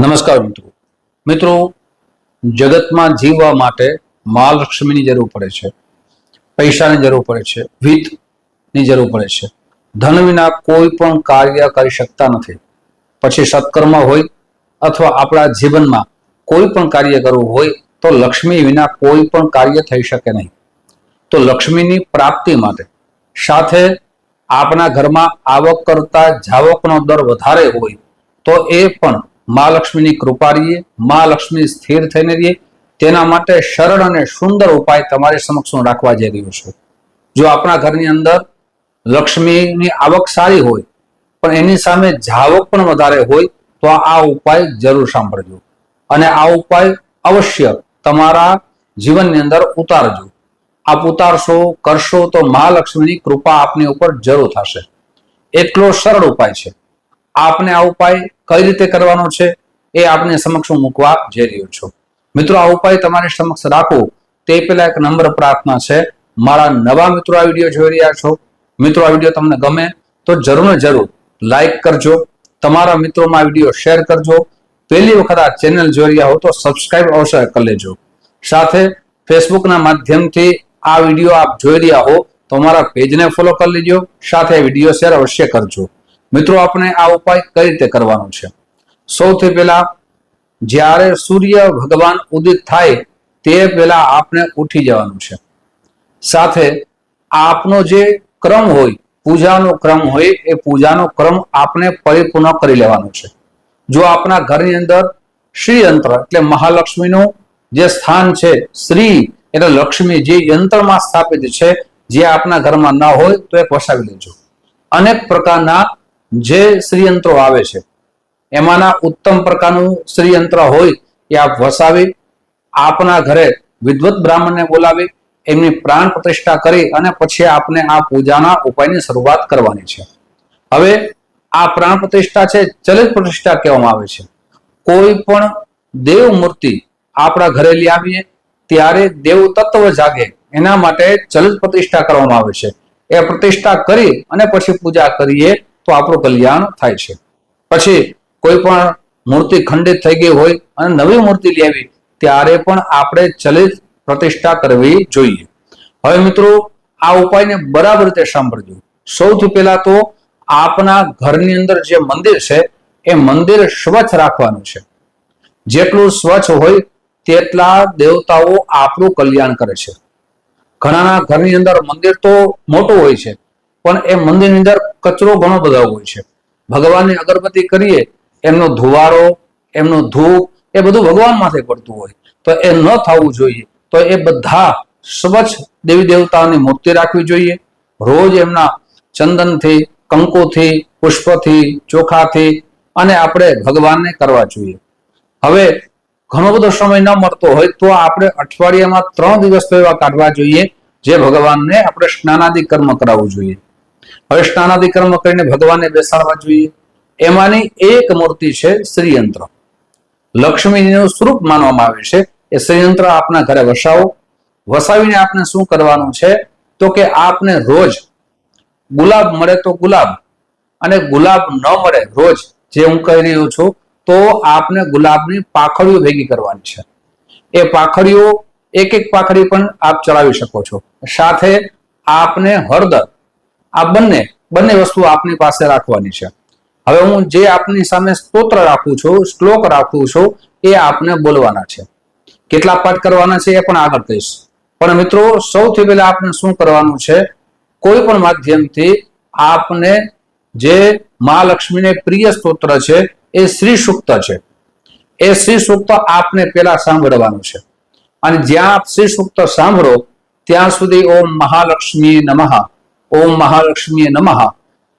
નમસ્કાર મિત્રો જગતમાં જીવવા માટે મહાલક્ષ્મીની જરૂર પડે છે, પૈસાની જરૂર પડે છે, વિત્તની જરૂર પડે છે. ધન વિના કોઈ પણ કાર્ય કરી શકતા નથી. પછી સત્કર્મ હોય અથવા આપણા જીવનમાં કોઈ પણ કાર્ય કરવું હોય તો લક્ષ્મી વિના કોઈ પણ કાર્ય થઈ શકે નહીં. તો લક્ષ્મીની પ્રાપ્તિ માટે સાથે આપણા ઘરમાં આવક કરતા જાવકનો દર વધારે હોય તો એ પણ મહાલક્ષ્મીની કૃપા રહીએ, મહાલક્ષ્મી સ્થિર થઈને રહીએ, તેના માટે સરળ અને સુંદર ઉપાય તમારી સમક્ષ હું રાખવા જઈ રહ્યો છું. જો આપણા ઘરની અંદર લક્ષ્મીની આવક સારી હોય પણ એની સામે જાવક પણ વધારે હોય તો આ ઉપાય જરૂર સાંભળજો અને આ ઉપાય અવશ્ય તમારા જીવનની અંદર ઉતારજો. આપ ઉતારશો, કરશો તો મહાલક્ષ્મીની કૃપા આપની ઉપર જરૂર થશે. એટલો સરળ ઉપાય છે. આપને આ ઉપાય કઈ રીતે કરવાનો છે એ આપને સમક્ષ મૂકવા જઈ રહ્યો છું. મિત્રો, આ ઉપાય તમારી સમક્ષ રાખો તે પહેલા એક નમ્ર પ્રાર્થના છે. મારા નવા મિત્રો આ વિડીયો જોઈ રહ્યા છો, મિત્રો આ વિડીયો તમને ગમે તો જરૂર ને જરૂર લાઈક કરજો, તમારા મિત્રોમાં આ વિડીયો શેર કરજો. પહેલી વખત આ ચેનલ જોઈ રહ્યા હો તો સબસ્ક્રાઇબ અવશ્ય કરી લેજો. સાથે ફેસબુકના માધ્યમથી આ વિડીયો આપ જોઈ રહ્યા હો તો અમારા પેજને ફોલો કરી લેજો, સાથે વિડીયો શેર અવશ્ય કરજો. મિત્રો, આપણે આ ઉપાય કઈ રીતે કરવાનો છે? સૌથી પહેલા જ્યારે સૂર્ય ભગવાન ઉદિત થાય તે પહેલા આપણે ઉઠી જવાનું છે. સાથે આપનો જે ક્રમ હોય, પૂજાનો ક્રમ હોય, એ પૂજાનો ક્રમ આપણે પરિપૂર્ણ કરી લેવાનો છે. જો આપણા ઘરની અંદર શ્રી યંત્ર એટલે મહાલક્ષ્મીનું જે સ્થાન છે, શ્રી એટલે લક્ષ્મી જે યંત્રમાં સ્થાપિત છે, જે આપણા ઘરમાં ન હોય તો એક વસાવી લેજો. અનેક પ્રકારના જે શ્રીયંત્રો આવે છે એમાંના ઉત્તમ પ્રકારનું શ્રીયંત્ર હોય એ આપ વસાવી આપના ઘરે વિદ્વત બ્રાહ્મણને બોલાવી એમની પ્રાણ પ્રતિષ્ઠા કરી અને પછી આપને આ પૂજાના ઉપાયની શરૂઆત કરવાની છે. હવે આ પ્રાણ પ્રતિષ્ઠા છે ચલિત પ્રતિષ્ઠા કહેવામાં આવે છે. કોઈ પણ દેવ મૂર્તિ આપણા ઘરે લઈ આવીએ ત્યારે દેવ તત્વ જાગે એના માટે ચલિત પ્રતિષ્ઠા કરવામાં આવે છે. એ પ્રતિષ્ઠા કરી અને પછી પૂજા કરીએ તો આપણું કલ્યાણ થાય છે. પછી કોઈ પણ મૂર્તિ ખંડિત થઈ ગઈ હોય અને નવી મૂર્તિ લઈ આવી ત્યારે પણ આપણે ચલિત પ્રતિષ્ઠા કરવી જોઈએ. હવે મિત્રો, આ ઉપાયને બરાબર રીતે સાંભળજો. સૌથી પહેલા તો આપના ઘરની અંદર જે મંદિર છે એ મંદિર સ્વચ્છ રાખવાનું છે. જેટલું સ્વચ્છ હોય તેટલા દેવતાઓ આપણું કલ્યાણ કરે છે. ઘણાના ઘરની અંદર મંદિર તો મોટું હોય છે પણ એ મંદિરની અંદર કચરો ઘણો બધો હોય છે. ભગવાનની અગરબત્તી કરીએ એમનો ધુવારો, એમનું ધૂપ એ બધું ભગવાન માથે પડતું હોય તો એ ન થવું જોઈએ. તો એ બધા સ્વચ્છ દેવી દેવતાઓની મૂર્તિ રાખવી જોઈએ. રોજ એમના ચંદનથી, કંકુથી, પુષ્પથી, ચોખાથી અને આપણે ભગવાનને કરવા જોઈએ. હવે ઘણો બધો સમય ન મળતો હોય તો આપણે અઠવાડિયામાં 3 દિવસ તો એવા કાઢવા જોઈએ જે ભગવાનને આપણે સ્નાનાદિ કર્મ કરાવવું જોઈએ. હવે સ્નાનાદિ કર્મ કરીને ભગવાનને બેસાડવા જોઈએ. એમાંની એક મૂર્તિ છે શ્રીયંત્ર. લક્ષ્મીનું સ્વરૂપ માનવામાં આવે છે. એ શ્રીયંત્ર આપના ઘરે વસાવો. વસાવીને આપણે શું કરવાનું છે તો કે આપને રોજ ગુલાબ મળે તો ગુલાબ અને ગુલાબ ન મળે રોજ જે હું કહી રહ્યો છું તો આપને ગુલાબની પાખડીઓ ભેગી કરવાની છે. એ પાખડીઓ એક એક પાખડી પણ આપ ચડાવી શકો છો. સાથે આપને હળદર, આ બંને વસ્તુ આપની પાસે રાખવાની છે. હવે હું જે આપની સામે સ્તોત્ર રાખું છું, શ્લોક રાખું છું એ આપને બોલવાના છે. કેટલા પાઠ કરવાના છે એ પણ આગળ કહીશ. પણ મિત્રો, સૌથી પહેલા આપણે શું કરવાનું છે, કોઈ પણ માધ્યમથી આપને જે મહાલક્ષ્મીને પ્રિય સ્તોત્ર છે એ શ્રી સૂક્ત છે. એ શ્રી સૂક્ત આપને પહેલા સાંભળવાનું છે અને જ્યાં આપ શ્રી સૂક્ત સાંભળો ત્યાં સુધી ઓમ મહાલક્ષ્મી નમઃ, ઓમ મહાલક્ષ્મી નમઃ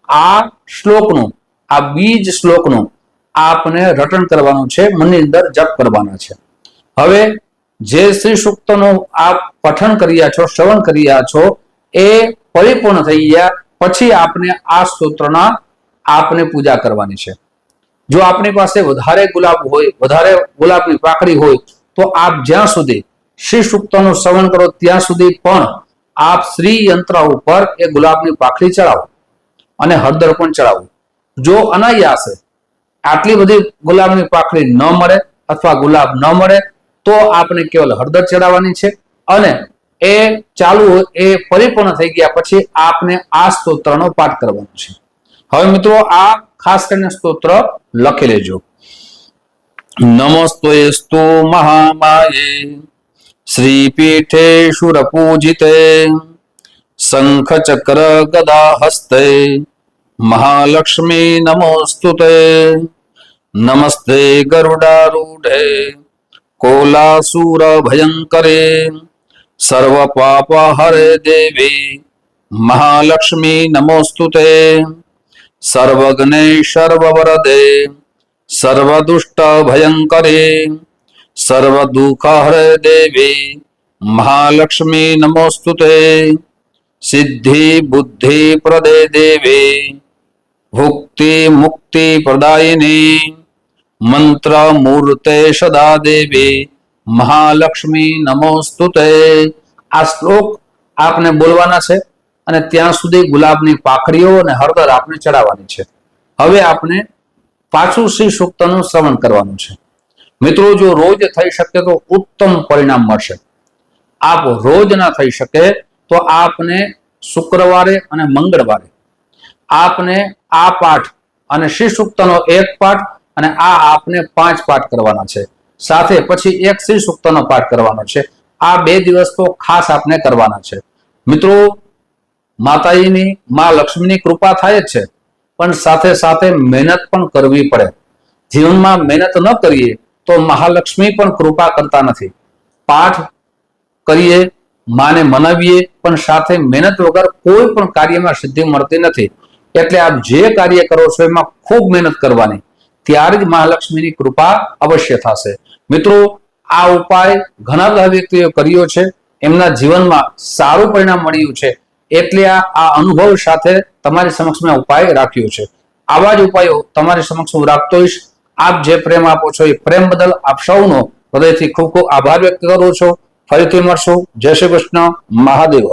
આ શ્લોકનું, આ બીજ શ્લોકનું આપને રટણ કરવાનું છે, મનની અંદર જપ કરવાના છે. હવે જે શ્રી સૂક્તનું આપ પઠન કર્યા છો, શ્રવણ કર્યા છો એ પરિપૂર્ણ થઈ ગયા પછી આપને આ સ્તોત્રના આપને પૂજા કરવાની છે. જો આપણી પાસે વધારે ગુલાબ હોય, વધારે ગુલાબની પાકડી હોય તો આપ જ્યાં સુધી શ્રી સૂક્તનું શ્રવણ કરો ત્યાં સુધી પણ આપ શ્રી યંત્ર ઉપર એ ગુલાબની પાકડી ચડાવો અને હળદર પણ ચડાવો. જો અનાયાસે આટલી બધી ગુલાબની પાંખડી ન મળે અથવા ગુલાબ ન મળે તો આપણે કેવલ હળદર ચડાવવાની છે અને એ ચાલુ એ પરિપૂર્ણ થઈ ગયા પછી આપને આ સ્તોત્રનો પાઠ કરવાનો છે. હવે મિત્રો આ ખાસ કરીને સ્તોત્ર લખી લેજો. નમસ્તેસ્તુ મહામાયે શ્રીપીઠે શુરપૂજિતે શંખ ચક્ર ગદા હસ્તે મહાલક્ષ્મી નમોસ્તુતે. નમસ્તે ગરુડારૂઢે કોલાસુર ભયંકરે સર્વ પાપ હરે દેવી મહાલક્ષ્મી નમોસ્તુતે. સર્વજ્ઞે સર્વવરદે સર્વદુષ્ટ ભયંકરે સર્વ દુઃખ હરે દેવી મહાલક્ષ્મી નમોસ્તુતે. સિદ્ધિ બુદ્ધિ પ્રદે દેવી ભુક્તિ મુક્તિ પ્રદાયિની મંત્ર મૂર્તે સદા દેવી મહાલક્ષ્મી નમોસ્તુતે. આ શ્લોક આપને બોલવાના છે અને ત્યાં સુધી ગુલાબની પાંખડીઓ અને હળદર આપને ચડાવવાની છે. હવે આપણે પાછું શ્રી સૂક્તનું શ્રવણ કરવાનું છે. મિત્રો જો રોજ થઈ શકે તો ઉત્તમ પરિણામ મળશે. આપ રોજ ના થઈ શકે તો આપને શુક્રવારે અને મંગળવારે આપને આ પાઠ અને શ્રી સૂક્તનો એક પાઠ અને આ આપને 5 પાઠ કરવાના છે. સાથે પછી એક શ્રી સૂક્તનો પાઠ કરવાનો છે. આ 2 દિવસ તો ખાસ આપને કરવાના છે. મિત્રો માતાજીની માં લક્ષ્મીની કૃપા થાય જ છે પણ સાથે સાથે મહેનત પણ કરવી પડે. જીવનમાં મહેનત ન કરીએ તો મહાલક્ષ્મી પણ કૃપા કરતા નથી. પાઠ કરીએ, માને મનાવીએ પણ સાથે મહેનત વગર કોઈ પણ કાર્યમાં સિદ્ધિ મળતી નથી. એટલે આપ જે કાર્ય કરો છો એમાં ખૂબ મહેનત કરવાની, ત્યારે જ મહાલક્ષ્મીની કૃપા અવશ્ય થશે. મિત્રો આ ઉપાય ઘણા બધા વ્યક્તિઓ કર્યો છે, એમના જીવનમાં સારું પરિણામ મળ્યું છે. એટલે આ અનુભવ સાથે તમારી સમક્ષ મેં ઉપાય રાખ્યો છે. આવા જ ઉપાયો તમારી સમક્ષ હું રાખતો હોઈશ. આપ જે પ્રેમ આપો છો એ પ્રેમ બદલ આપ સૌનો હૃદયથી ખૂબ ખૂબ આભાર વ્યક્ત કરું છું. ફરીથી મળશું. જય શ્રી કૃષ્ણ. મહાદેવ.